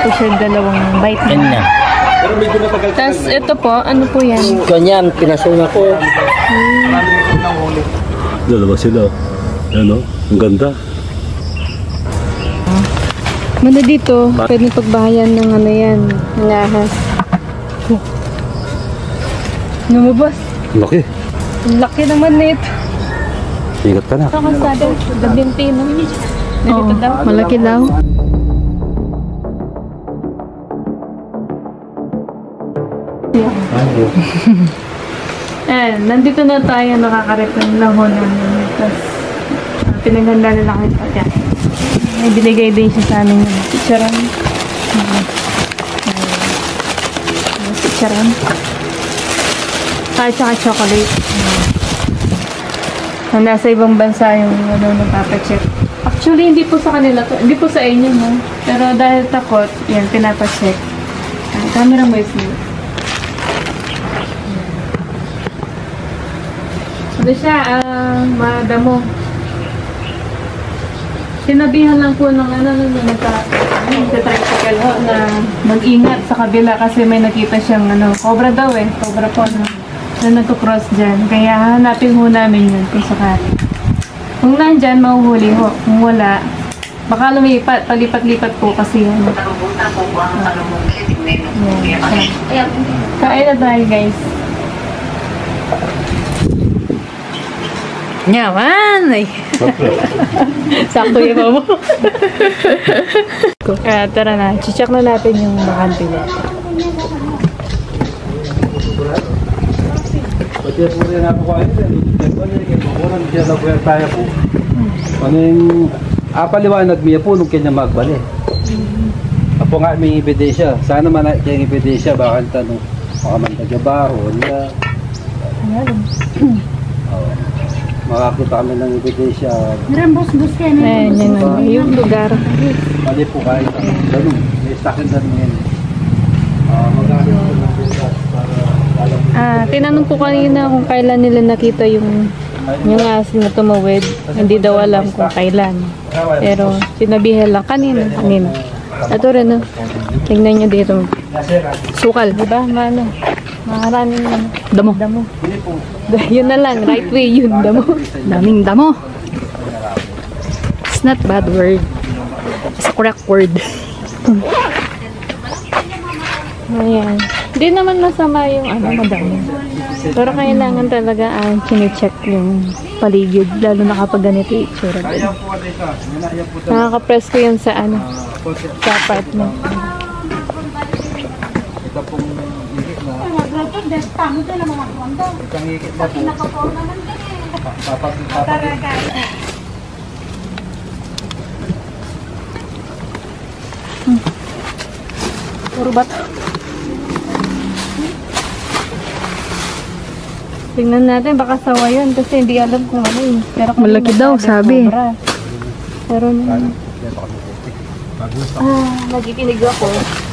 po siya dalawang bite. Kanya. Tapos ito po, ano po yan? Kanya, pinasuna ko. Dalawa sila. Ano? Ang ganda. Muna dito, pwede pagbahayan ng ano yan, ng ahas. Lumabas. Laki. Ang laki naman na ito. Ingat ka na. Kakasado, gabinti no? Nandito daw. Malaki daw. Nandito na tayo, nakakarep ng lahon namin. Tapos, pinaghanda na lang ito. Yan. May binigay din siya sa amin yung picturean. Picturean. Tsaka chocolate. Nasa ibang bansa yung nagpapacheck. Actually, hindi po sa kanila to. Hindi po sa inyo, no? Pero dahil takot, yan, pinapacheck. Camera mo is new. Ano siya, madamo. Sinabihan lang po ng nagka-tricycle ho na mag-ingat sa kabila kasi may nakita siyang cobra daw eh. Cobra po na nagko-cross dyan. Kaya hanapin ho namin yun kung sakali. Kung nandyan, mahuhuli ho. Kung wala, baka lumipat, palipat-lipat po kasi yan. Kain na tayo guys. Yaman! Ay. Sakto yung mo. Tara na. Check na natin yung bakante niya. Ano yung paliwanag niya po nung kanya magbali. Apo nga may ebidensya. Sana man yung ebidensya. Bakit tanong makamantagabaho niya. Makakita kami ng ebidensya. Rambos-bus kayo na yung lugar. Mali po kahit ganun. May stakin na rin yan. Magkano po ng bukas para alam mo. Tinanong po kanina kung kailan nila nakita yung asin na tumawid. Hindi daw alam kung kailan. Pero sinabihan lang kanina. Ito rin, no? Tingnan nyo dito. Sukal, diba? Maraming damo. Yun na lang, right way yun, damo. Daming damo. It's not bad word. It's a correct word. Ayan. Hindi naman masama yung madami. Pero kailangan talaga chine-check yung paligid. Lalo na kapag ganito yung itsura. Nakaka-press ko yun sa sa apartment. ito pong ihit na itang ihit na po papakita. Puro bato. Tingnan natin, baka sawa yun kasi hindi alam kung ano yun. Pero malaki daw, sabi. Cobra. Pero nagikinig ako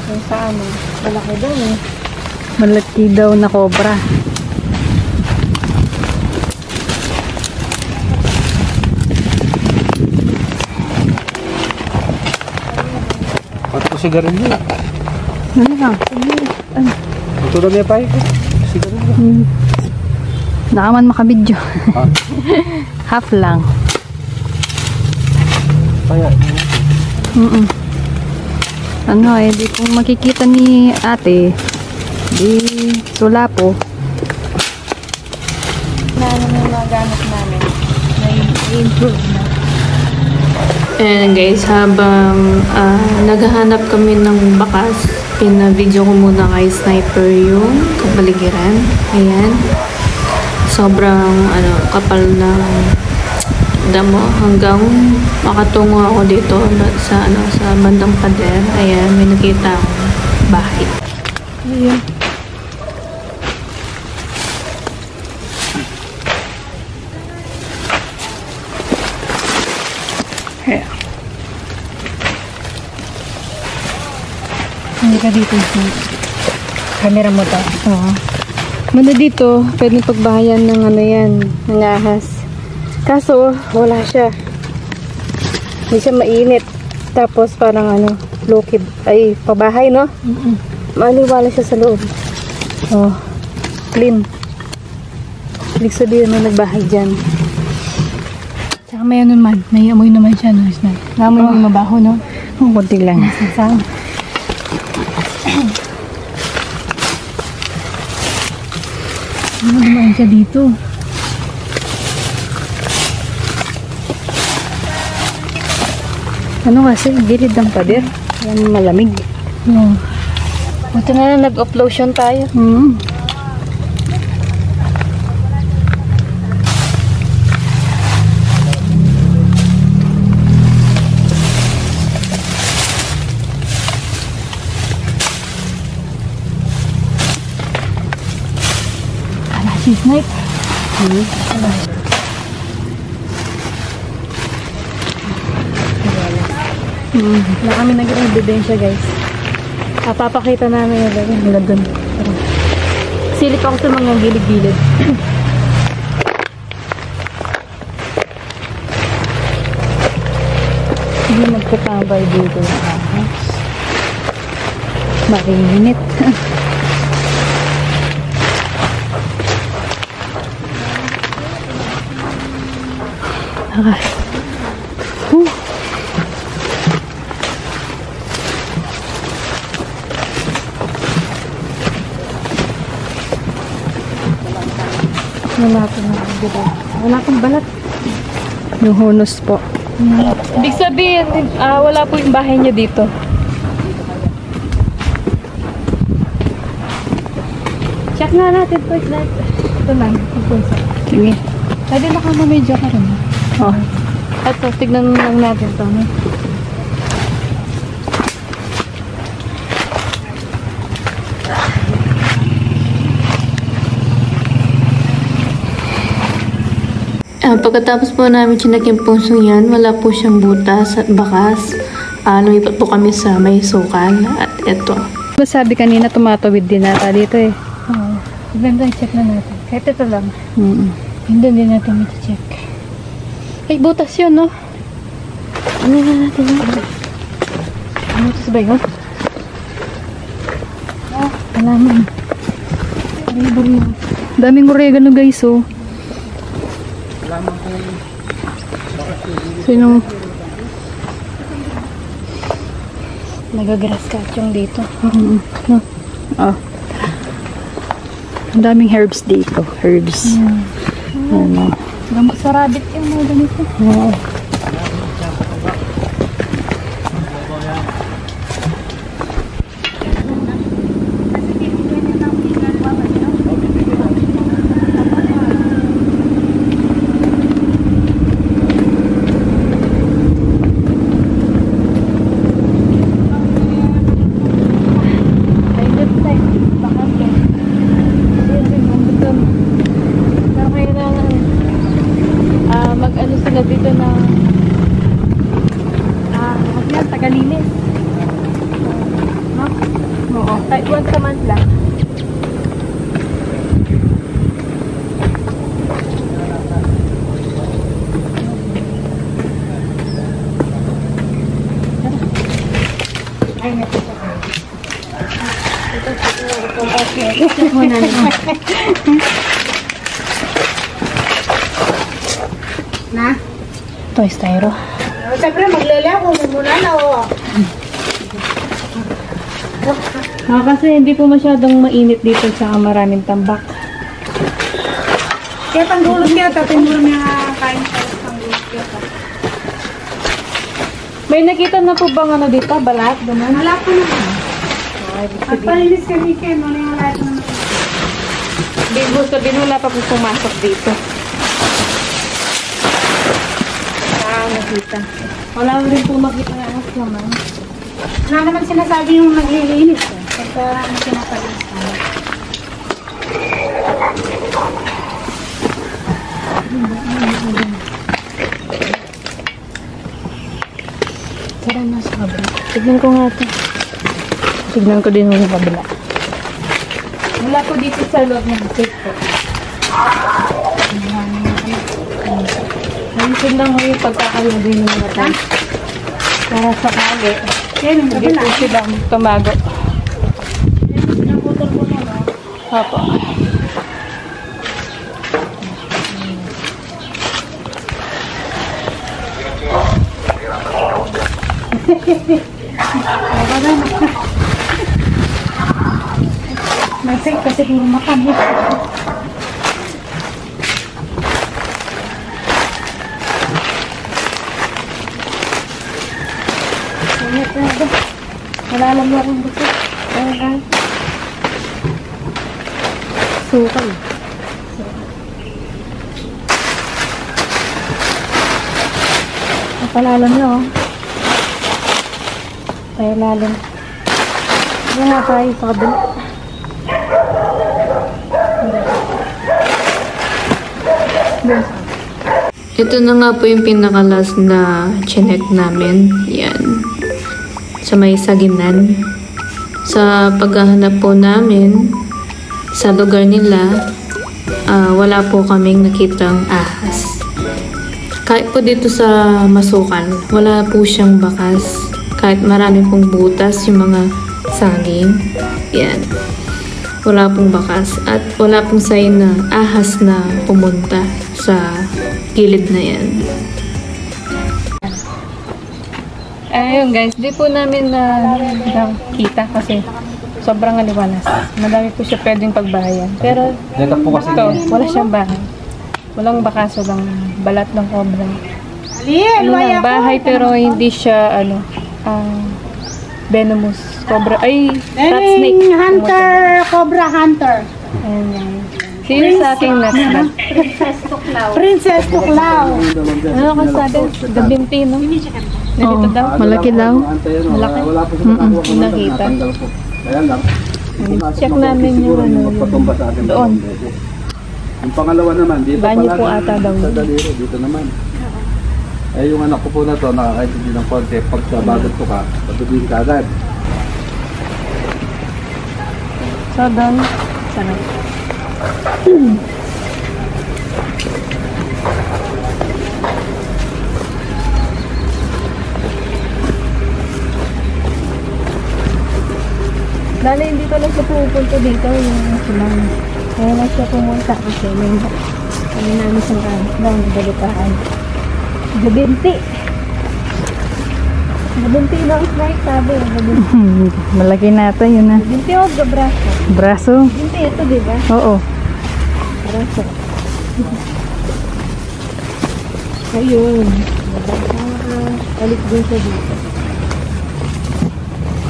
kung sa malaki daw eh. Malaki daw na cobra. Ito sigarilyo. Ano ka? Ito na may pahay ko. Sigarilyo. Baka man makabidyo. Half lang. Kaya. Ano eh, di kung makikita ni ate, di sula po. Na mga gamit namin, may improve na. And guys, habang naghahanap kami ng bakas, pina-video ko muna kay Sniper yung kapaligiran. Ayan. Sobrang kapal ng damo hanggang makatungo ako dito sa sa bandang pader. Ayan, may nakita akong bahay. Ayan. Ayan. Hindi ka dito sa camera mo to. Oo. Muna dito, pwede pagbahayan ng yan, ng ahas. Kaso, wala siya. Hindi siya mainit. Tapos parang lokib. Ay, pabahay, no? Maliwala siya sa loob. Oh, clean. Ibig sabihin may nagbahay dyan. Tsaka may ano naman, may amoy naman siya, no? Namoy mo yung mabaho, no? Kunti lang. Saan? Ano naman siya dito? Ano kasi, gilid ng pader. Yan malamig. No. Buti na lang nag-uplotion tayo. She's night. Wala kami nag-ebidensya, guys. Papakita namin yung nila dun. Silip ako sa mga gilid-gilid. Hindi nagtatambay dito na ahas. Marinit. Okay. Wala akong balat. Yung hunus po. Ibig sabihin, wala po yung bahay niya dito. Check nga natin po. Ito lang. Sige. Pwede nakamamedyo ka rin. Oh. Ito, tignan lang natin ito. No? Pagkatapos po namin chinek yung pusong yan, wala po siyang butas at bakas. Lumipat po kami sa may sukal at eto. Sabi kanina tumatawid din nata dito eh. Oo. Ganda, check na natin. Kahit ito lang. Hindi din natin ito-check. Ay, butas yun, no? Ano na natin yun? Butas ba yun? Alaman. Daming oregano, guys, oh. Sino? Nagagrass catching dito. No. Oh. Ang daming herbs dito. Herbs. Ano? Gamot sa rabbit yung mga ganito. Oo. Mag-ano sila dito na tagalinis. No? Oo. Kahit once a month lang. Na? Toy styro. Siyempre, maglala ako muna na, oh. Kasi hindi po masyadong mainit dito sa maraming tambak. Kaya panggulog kaya, tapin mo rin mga kain sa panggulog kaya. May nakita na po bang ano dito? Balat? Ganun? Wala po naman. Pagpalinis kami kayo, ano yung lahat naman. Bigo sabihin, wala pa po pumasok dito. Nakita. Wala rin po makita na anak naman. Wala naman sinasabi yung naglilinis. Pagka ang sinapalinis tayo. Tara na sa kabila. Tignan ko nga ito. Tignan ko din yung kabila. Wala po dito sa loob ng safe po. Ayusin lang ko yung pagkakalagay ng mga tayo. Para sakali. Hindi po silang tumago. Opo. Masay kasi kung makan. Malalam mo akong buto. Sukal. Napalalam niyo, oh. Kaya lalim. Hindi nga tayo sa kabila. Ito na nga po yung pinakalas na chinek namin. Yan. Sa may saginan. Sa paghahanap po namin sa lugar nila, wala po kaming nakitang ahas. Kahit po dito sa Masukan, wala po siyang bakas. Kahit marami pong butas yung mga saging. Yan. Wala pong bakas at wala pong sign na ahas na pumunta sa gilid na yan. Ayun guys, di po namin nakita kasi sobrang aliwalas. Madami po siya pwedeng pagbahayan. Pero Dito po kasi ito, wala siyang bahay. Walang bakas, walang balat ng cobra. Ano lang, bahay pero hindi siya venomous cobra. Ay, rat snake. Hunter, Cobra Hunter. Ayun yan. Sino sa aking next bat? Princess Tuklaw. Ano ka sabi? Gabinti, no? Ganito daw. Malaki daw. Malaki? Wala po siya nakakuha ko Nakita. natanggal po. Kaya lang. Check namin yung ano, Magpatumba sa akin. doon. Yung pangalawa naman, dito Banyo pala po ata daw sa yun. daliro, dito naman. Eh yung anak ko po na to, nakakaintindi ng konti. Pag sa bagat ko ka, patuloyin ka agad. So, doon. Sarap. Dali, hindi ko lang siya pupunta dito yung silang. Kaya lang siya pumunta kasi may kami namin sa lang nagalitaan. Gabinti. Gabinti daw is right, sabi. Gabinti. Malaki na ito, yun na. Gabinti o gabraso? Braso. Gabinti ito, di ba? Oo. Braso. Ayun. Balik din siya dito.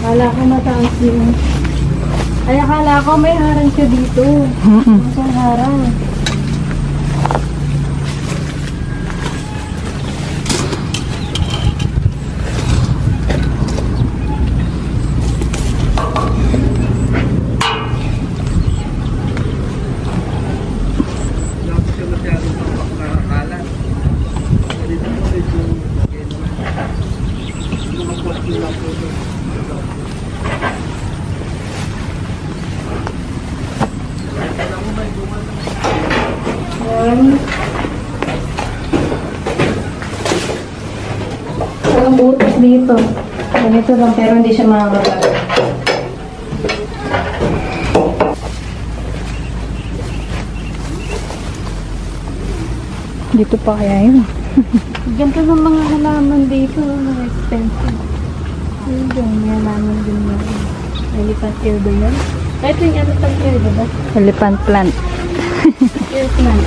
Kala ko mataas yung... Ay, akala ko may harang siya dito. Masang harang. Ang butas dito. Ganito lang pero hindi siya makakagat. Dito pa kaya yun. Ganito ng mga halaman dito. Mga expensive. Ayun dyan. May halaman din na. Elephant ear ba yan? Ito yung elephant ear ba? Elephant plant. Ear plant.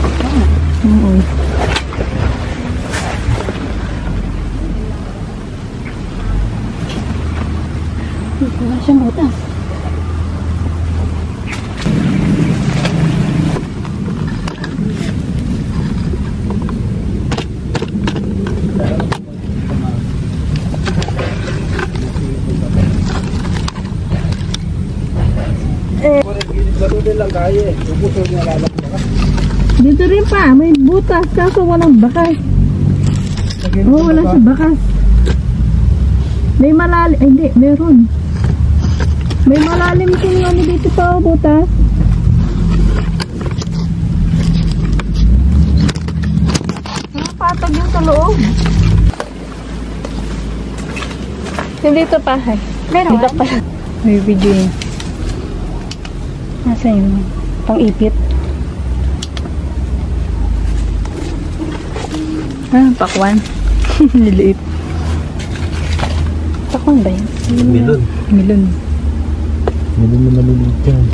Wala siyang butas. Dito rin pa, may butas kaso walang bakas. Oo, wala siya bakas. May malalim, ay hindi, meron. May malalim kung ano dito pa, butas. Patag yung sa loob. Hindi ito pahay. Meron? Dito pa. May video yun. Nasa yun? Pang-ipit. Pakwan. Liliit. Pakwan ba yun? Milon. Milon. Milon na maliliit yan.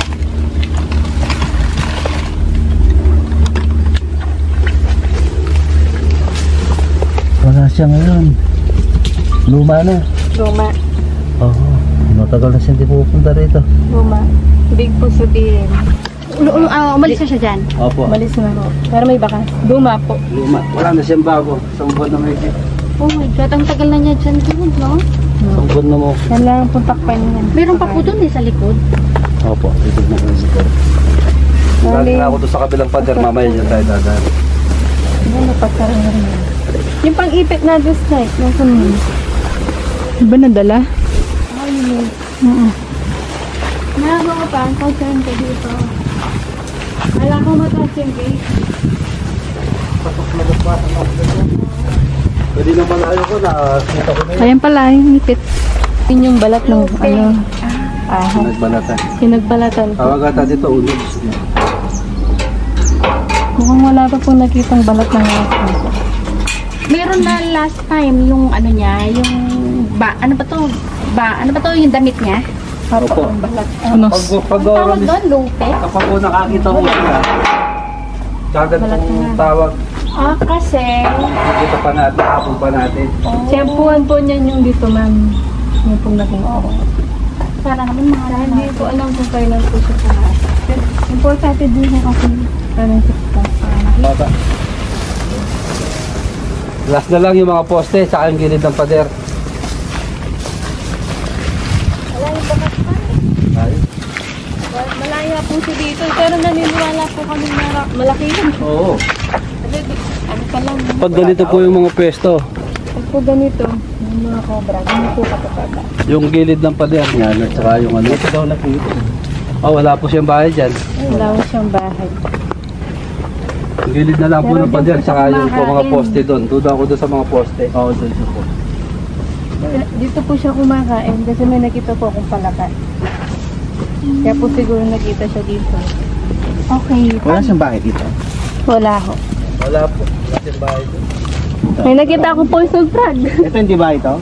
Wala siya ngayon. Luma na. Luma. Oo. Matagal na siya hindi pupunta rito. Luma. Big po sabihin. Umalis na siya dyan. Opo. Malis na po. Pero may bakas. Luma po. Luma. Wala na siyang bago. Isang buwan na may Oh my God, ang tagal na niya dyan doon, no? Isang buwan na mo. Yan lang pong takpan niya. Meron pa po doon sa likod. Opo. Dito na ko sa ito. Lagi na ako doon sa kabilang pader. Mamaya dyan tayo dadaan. Yan, napagkaroon na rin. Yung pang-ipit na this night, nasa mo. Iba nadala? Ay, yun. Nagawa pa, ang kausahan ko dito. Wala ko mataas yung gate. Pwede na malayo ko na. Kita ko na yun. Ayan pala, yung ipit. Yun yung balat ng ano. Nagbalatan. Pinagbalatan. Tawag ata dito ulo. Mukhang wala pa po nakitang balat ng aso. Meron na last time yung ano niya, yung ano ba to yung damit niya? Opo. Ang balat. Ano? Pag Ang tawag doon, lupe? kapag po nakakita ko siya, kagad pong tawag. Ah, kasi Nakita pa natin, hapon pa natin. Siyempuan po niyan yung dito, ma'am. Yung pong nakita. sana naman marami. Hindi ko alam kung kailan po siya pumas. Importante din siya kasi parang sikta. Baba. Last na lang yung mga poste sa ang gilid ng pader. Wala yung bakas pa. Ay. Malaya po siya dito. Pero naniniwala po kami na malaki yun. Oo. Ano pa lang. Pag ganito po yung mga pwesto, Pag po ganito, yung mga cobra, ganito po kapag. Yung gilid ng pader niya at saka yung ano. Ito daw na po ito. Oh, wala po siyang bahay dyan. Wala ko siyang bahay. Yung gilid na lang po Pero ng pader dyan po saka siya yung po mga kumakain. poste doon. Doon ako doon sa mga poste. Oo, doon siya po. Dito po siya kumakain kasi may nakita po akong palaka. Kaya po siguro nakita siya dito. Okay. wala siyang bahay dito. Wala ho. Wala po. Wala siyang bahay doon. May nakita akong poison frog. Ito hindi bahay ito?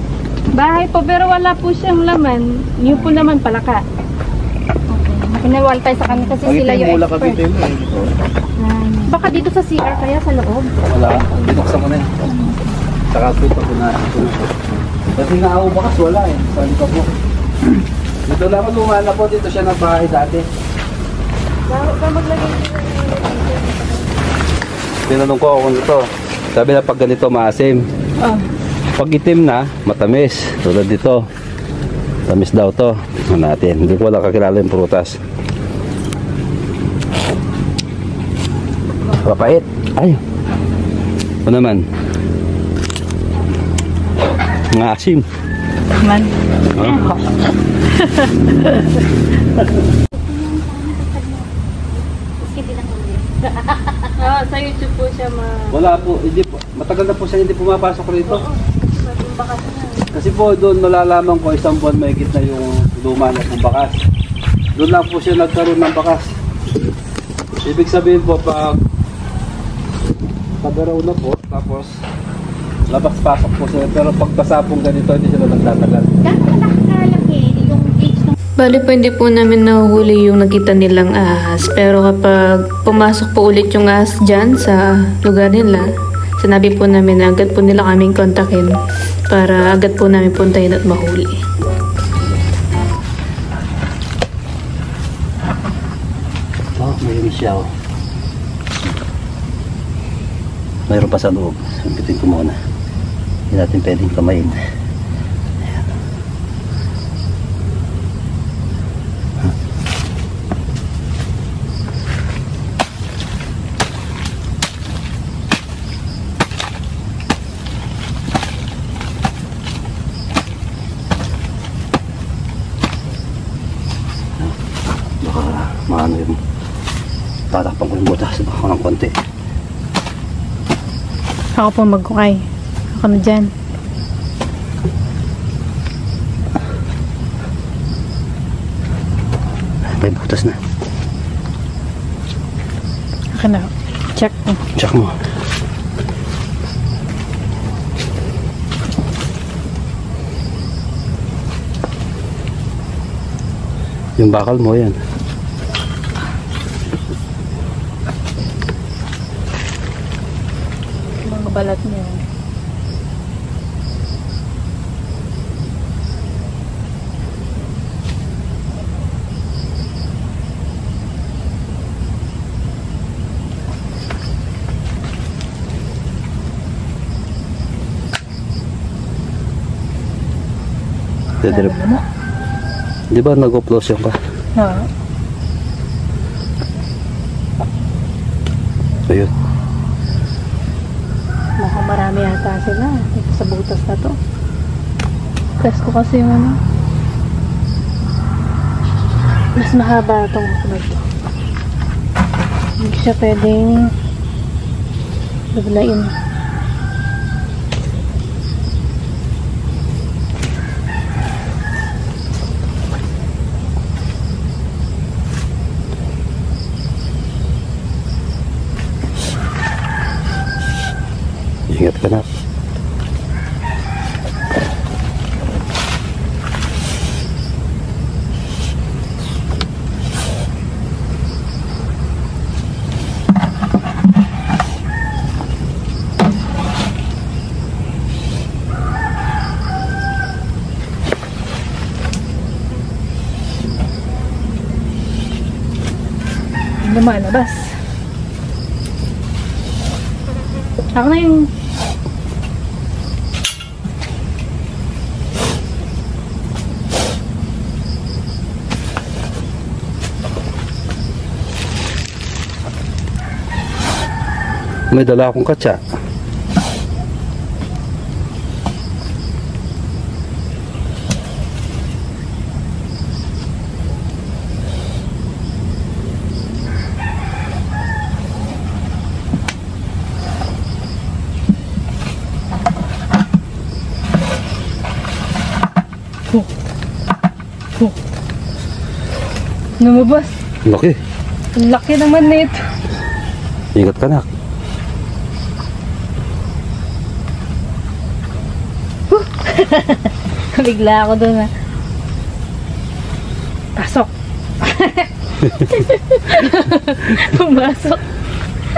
Bahay po pero wala po siyang laman. Yun po naman palaka. Pinawal tayo sa kanila kasi sila yung expert. Baka dito sa CR kaya sa loob. Wala. Binuksan ko na yun. Saka po ito po na. Kasi nga ako bakas wala eh. Saan ka po? Dito lang ako lumana po. Dito siya nagbahay dati. Tinanong ko ako kung ito. Sabi na pag ganito maasim. Pag itim na, matamis. Tulad dito. Tamis daw to. Tingnan natin. Hindi ko wala kakilala yung prutas. Papait. Ay. Ano naman? Mga asim. Man. Sa YouTube po siya Wala po. Hindi po. Matagal na po siya hindi pumapasok rito. Kasi po doon malalaman ko isang buwan mahigit na yung luma na ng bakas. Doon lang po siya nagkaroon ng bakas. Ibig sabihin po pag pagaraw na po, tapos labas-pasok po siya. Pero pag basa pong ganito, hindi sila nagtatagal. Gano'n nakalaki yung age ng Bali po hindi po namin nahuhuli yung nakita nilang ahas. Pero kapag pumasok po ulit yung ahas dyan sa lugar nila, sinabi po namin na agad po nila kaming kontakin para agad po namin puntahin at mahuli. Oh, mayroon siya oh. Mayroon pa sa loob. Sampitin ko muna. Hindi natin pwedeng kamain. Baka maano yung tatakpan ko yung butas. Baka ng konti. Ako po magkukay. Ako na dyan. May butas na. Akin na. Check mo. Check mo. Yung bakal mo yan. Mga balat niya. Didirip. Di ba nag-upload yung ka? Ha? Ayun. Mukhang marami yata sila. Dito sa butas na to. Press ko kasi yung ano. Mas mahaba itong sunod. Hindi siya pwedeng biglain. Ingat ka na. Lumalabas. Ako na yung May dala akong katsa. lumabas. Laki. Ang laki naman nito. Ingat ka na. Bigla ako doon ah. Pasok. Pumasok.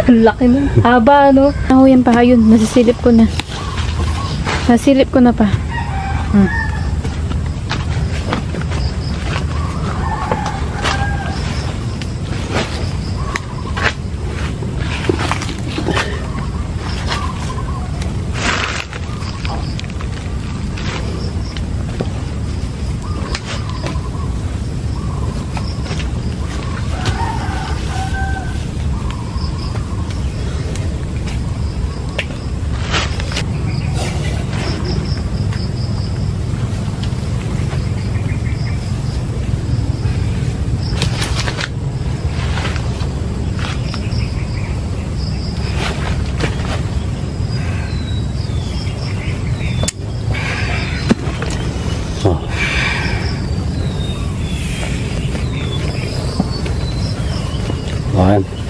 Ang laki na. Haba no. Ako yan pa. Ayun. Nasisilip ko na. Nasilip ko na pa. Ayan.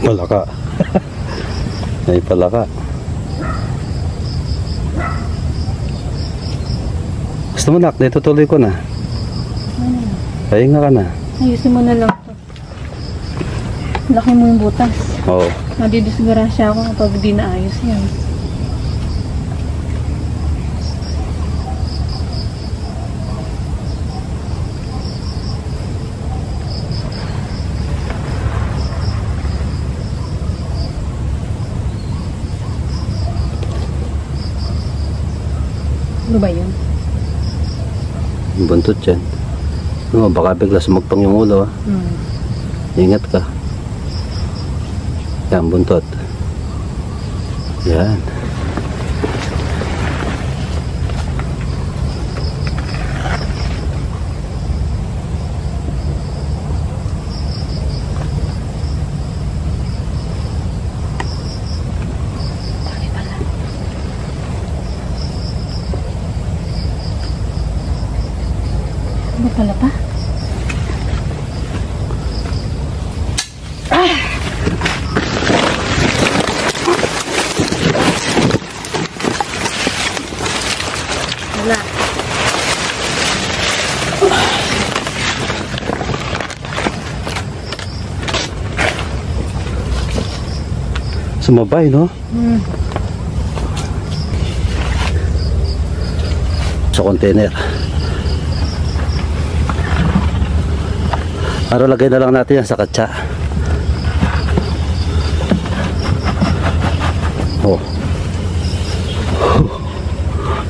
Palaka. May palaka. Gusto mo nak, dito tuloy ko na. Pahinga ka na. Ayusin mo na lang to. Laki mo yung butas. Oo. Nadidisgrasya ako kapag di naayos yan. Ano ba yun? Yung buntot yan. No, baka bigla sumagpang yung ulo. Ingat ka. Yan, buntot. Yan. Ano pala pa? Wala. Sumabay, no? Sa container. Araw lagay na lang natin yan sa katsa. Oh.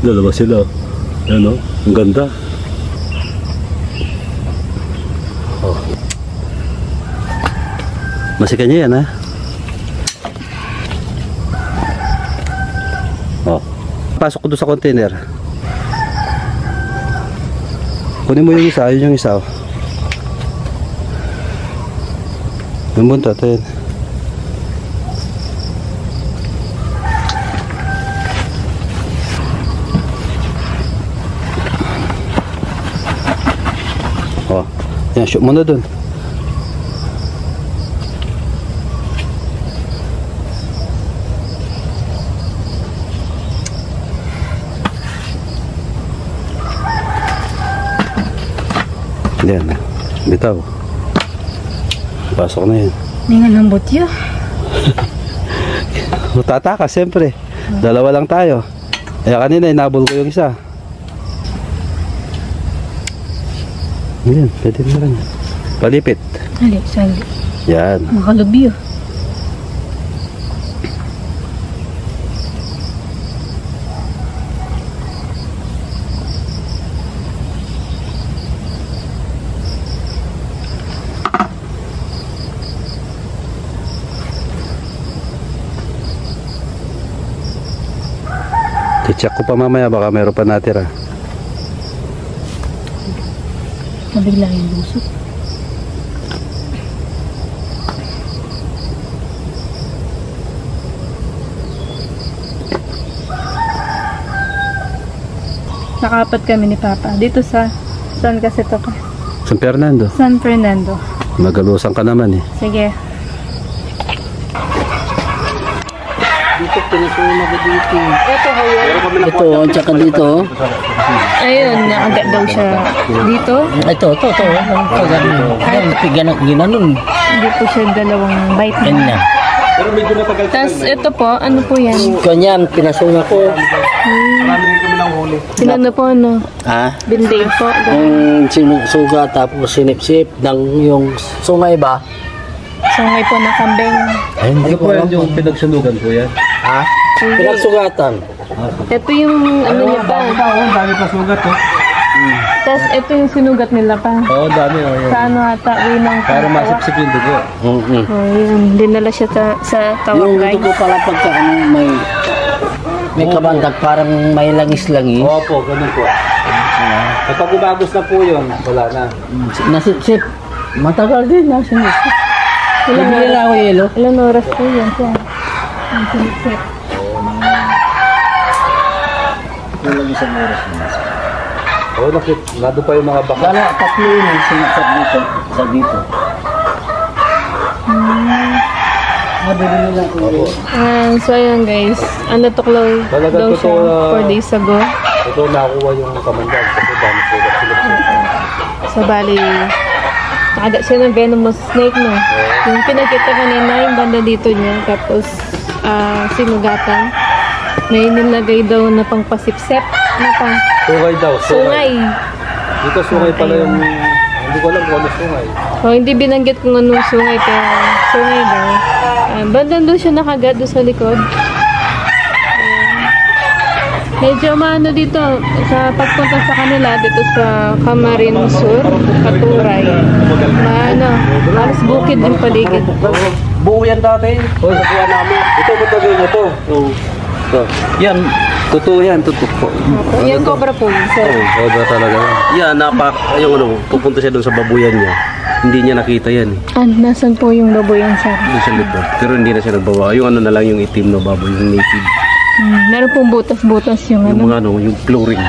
Dalawa sila. Yan, oh. Ang ganda. Oh. Masikan niya yan, ha? Oh. Pasok ko doon sa container. Kunin mo yung isa, yun yung isa, oh. Yung buntot, ayun. Oh, yan, shoot mo na dun. Yan, bitaw. Pasok na yan. Hindi nga lambot yun. Tataka, siyempre. Dalawa lang tayo. Eh, kanina, inabol ko yung isa. Yan, pwede na rin. Palipit. Hali, sali. Yan. Makalubi yun. I-check ko pa mamaya, baka meron pa natira. Mabigla yung busok. Nakapat kami ni Papa. Dito sa, saan kasi to ka? San Fernando. San Fernando. Magalusan ka naman, eh. Sige. Dito, pinasunan ko dito. Ito, tsaka dito. Ayun, naagat daw siya dito. Ito. Ang kagano. Ang ginanon. Hindi po siya dalawang bite na. Ganyan. Tapos ito po, ano po yan? Ganyan, pinasuna ko. Sinano po, ano? Ha? Bindig po. Yung sinusuga tapos sinipsip ng yung sungay ba? Sungay po na kambing. Ay, hindi ko alam. Yung pinagsunugan po yan. Ha? Pinagsugatan. Ito yung ano niya pa. Ang dami pa sugat, oh. Tapos ito yung sinugat nila pa. Oo, dami, oh. Yan. Sa ano ata, winang Para masipsip yung dugo. Oh, yun. Dinala siya sa Yung tawag, dugo guys. pala pagka ano, may kabandag, parang may langis-langis. Opo, ganun po. Kapag umagos na po yun, wala na. Nasipsip. Matagal din na sinipsip. Bibili lang ako yelo. Ilan oras po yan siya? Ang sinisip. Walang isang oras na. Oo, nado pa yung mga baka. Kala, tatlo yun ang sinipsip dito. Sa dito. Mabili nila ako yelo. So ayun guys, ano tuklaw Talagang daw siya totoo, 4 days ago. Ito nakuha yung kamandag kasi dami sila sila. So bali, nakagat siya ng venomous snake, no? Yung pinakita kanina, yung banda dito niya, tapos sinugatan. May nilagay daw na pang pasipsep. Ano pa? Sungay daw, Sungay. Dito sungay pala yung, hindi ko alam kung ano sungay. Oh, hindi binanggit kung anong sungay, pero sungay daw. Banda doon siya nakagat doon sa likod. Medyo maano dito sa pagpunta sa kanila dito sa Camarines Sur, Katuray. Maano, halos bukid din paligid. Buo yan dati. O, sa kuha namin. Ito, matagal na to. Ito. Yan. Totoo yan, totoo po. Yan cobra po yun, sir. Sobra talaga. Yan, yung ano, pupunta siya doon sa babuyan niya. Hindi niya nakita yan. Nasaan po yung baboyan, sir? Doon sa likod. Pero hindi na siya nagbawa. Yung ano na lang, yung itim na baboy, yung native. Meron pong butas-butas yung Yung ano. mga ano, yung flooring.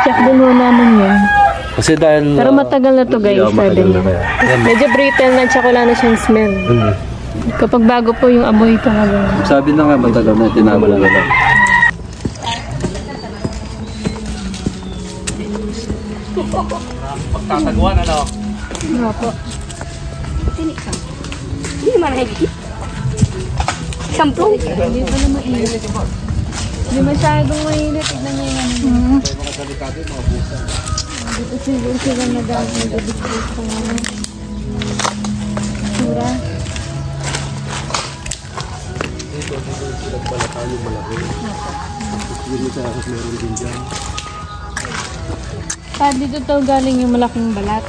Check din mo namin yun. Kasi dahil... Pero matagal na to guys, yeah, sabi matagal na niya. kaya. Yan. Medyo brittle na tsaka wala na siyang smell. Kapag bago po yung amoy talaga. Sabi na nga, matagal na, tinabala na lang. Pagtataguan, ano? Nga po. Hindi naman higit. Sampung. Hindi pa na mainit. Hindi masyadong mainit. Tignan niyo yung ano. Dito siguro sila nag-discuss sa mga sura. Dito to galing yung malaking balat.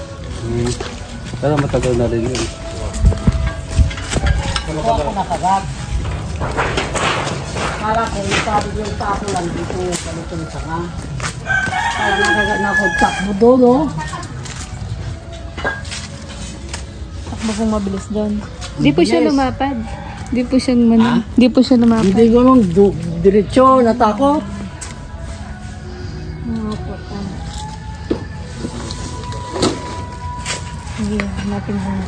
Pero matagal na rin yun. Para ko, sabi yung tapo lang dito, ganito yung sanga. Kaya nakagod mo doon, no? Takbo pong mabilis doon. Di po siya lumapad. Di po siya Di po siya lumapad. Hindi ko nung diretsyo, natakot. Sige, hanapin mo na.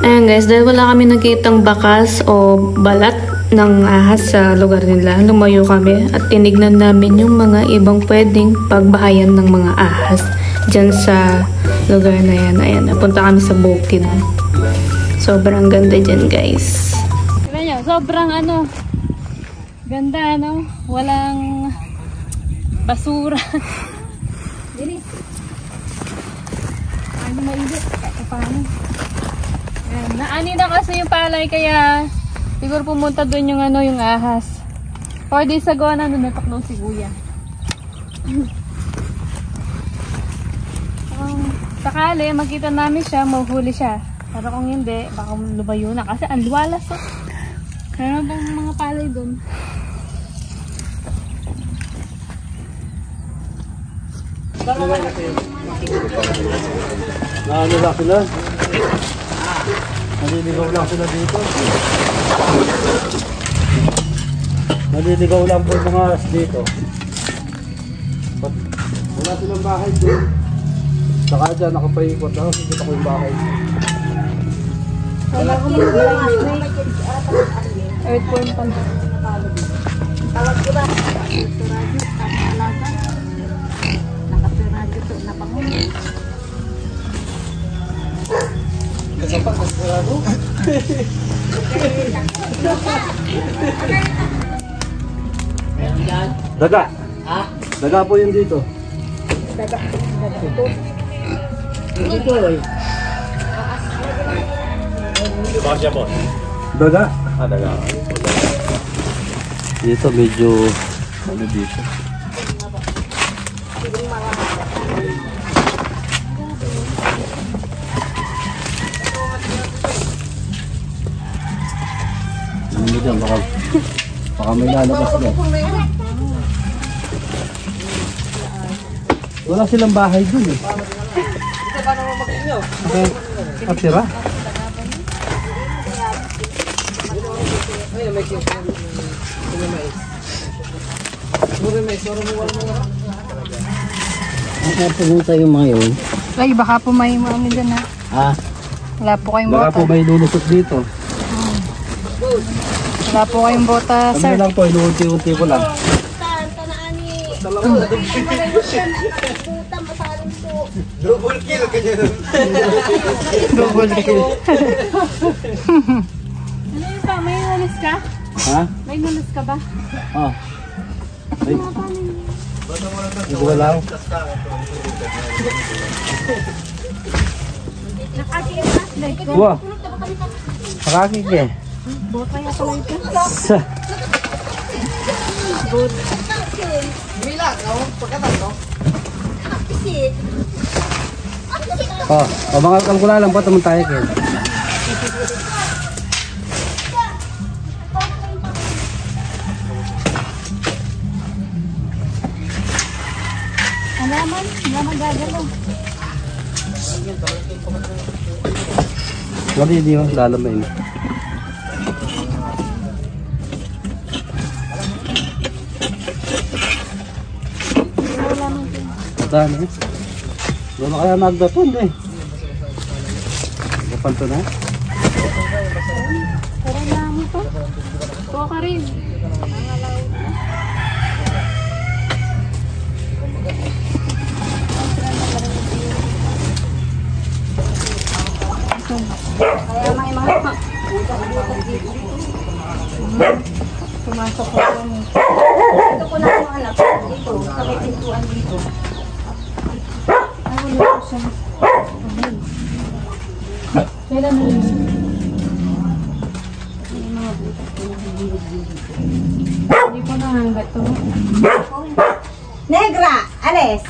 Ayan guys, dahil wala kami nakitang bakas o balat ng ahas sa lugar nila, lumayo kami at tinignan namin yung mga ibang pwedeng pagbahayan ng mga ahas dyan sa lugar na yan. Ayan, napunta kami sa bukid. Sobrang ganda dyan guys. Tignan nyo, sobrang ganda walang basura. Dili. Mainit. Paano? Naani na kasi yung palay kaya siguro pumunta doon yung yung ahas. 4 days ago natok si Kuya. Sakali makita namin siya, mahuhuli siya. Pero kung hindi, baka lumayo na kasi ang luwalas. Kaya bang mga palay doon? Naano lang sila? Naliligaw lang sila dito. Naliligaw lang po yung mga aras dito. Wala silang bahay doon. Saka dyan, nakapaikot ako. Sikita ko yung bahay. Wala ko mag-snake. Earthworm pa na. Tawag ko ba? Nakapiradyo, nakapalaga. Nakapiradyo to, napangon. Kasapak, kasarado. Daga. Ha? Daga po yun dito. Daga ito. Dito eh. Daga? Ah, daga. Dito medyo dito. Ano dyan, baka may lalabas dyan. Wala silang bahay dun eh. Okay. Kapsira? Pumunta yung mga yun. Ay, baka po may ano dyan ha. Ha? Wala po kayong Baka bota. po may lulusot dito. Wala po kayong bota, Ano sir. lang po, inuunti-unti ko lang. Google kill. Ano yun pa? May walis ka? Ha? May walis ka ba? Ah. Ay. Ito ba lang? Wah. Nakakik eh. Bota ya pala ito. Sa. Oh, mga kalkula lang po naman tayo kayo. Alaman, alaman gagalaw. Wala hindi mo, lalamain. Dami. Doon kaya magdapon eh. Dapan to na. Parang namo to. Kuha ka rin. Pumasok ko po. Ito ko na yung anak dito. Sa may pintuan dito. Kailan na yun? Hindi po nahanggat to. Negra! Alis!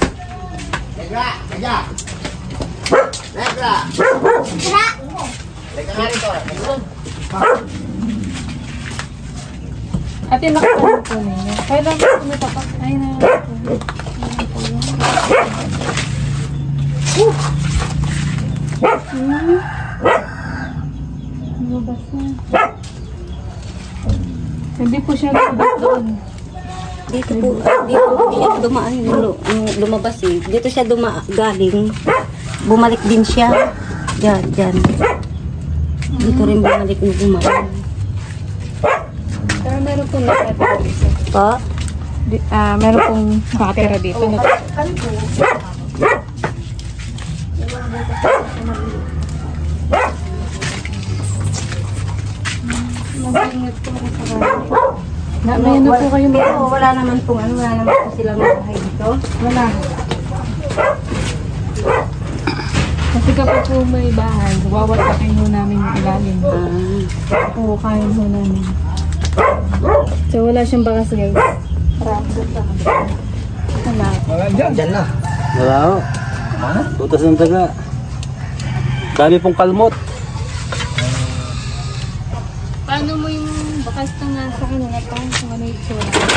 Ate, nakasama po ninyo. Kailan po tumatapak? Ay na. Lumabas na. Hindi po siya lumabas doon. Dito po, dito dumaan yung lumabas eh. Dito siya galing. Bumalik din siya. Diyan. Dito rin bumalik na dumaan. Pero meron pong nakatira dito. Pa? Meron pong nakatira dito. May ano po kayo Pero wala naman po silang bahay dito. Wala. Kasi kapag po may bahay, wawatakin ho namin yung ilalim. Oo, kain ho namin. So wala siyang bakas guys. Wala. Diyan na. Wala ho. Tutas ng taga. Dami pong kalmot. Paano mo yung bakas na nasa kanila? Paano kung ano yung itsura?